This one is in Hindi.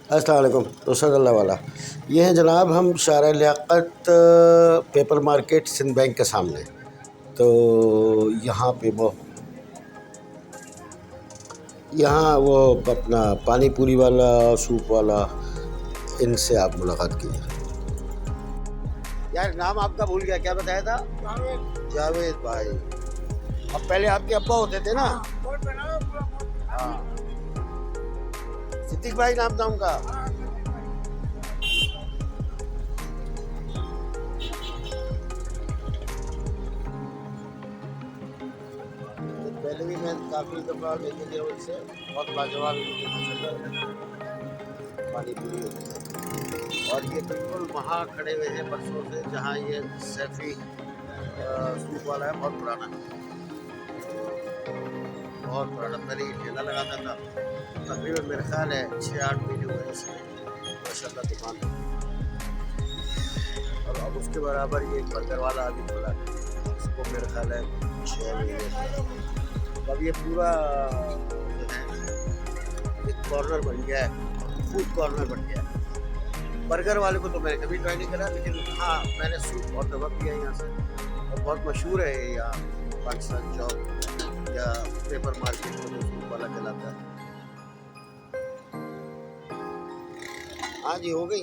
अस्सलाम वालेकुम रसगुल्ला वाला। ये है जनाब, हम शारा Liaquat paper market Sindh bank के सामने। तो यहाँ पे वो अपना पानी पूरी वाला, सूप वाला, इनसे आप मुलाकात कीजिए। यार नाम आपका भूल गया, क्या बताया था? जावेद भाई। अब पहले आपके अब्बा होते थे ना? हाँ, सिद्दीक भाई नाम था उनका। पहले भी मैं काफ़ी दफ़ा लेके गया उससे, बहुत लाजवाब पानी पूरी होती है। और ये बिल्कुल वहाँ खड़े हुए हैं बरसों से जहाँ ये सैफी सूप वाला है, बहुत पुराना, बहुत पुराना। पहले ये ठेला लगाता था, तकरीबन मेरे ख्याल है 6-8 महीने हुए इसमें माशाल्लाह दुकान है। और अब उसके बराबर ये एक बर्गर वाला अभी खुला है, उसको मेरे ख्याल है 6 महीने। अब ये पूरा जो है एक कॉर्नर बन गया है, फूड कॉर्नर बन गया है। बर्गर वाले को तो मैंने कभी ट्राई नहीं करा, लेकिन हाँ मैंने सूप बहुत दफ़ा किया यहाँ से, और बहुत मशहूर है ये यहाँ पाकिस्तान चौक या पेपर मार्केट में जो सूप वाला कहलाता है। हाँ जी, हो गई।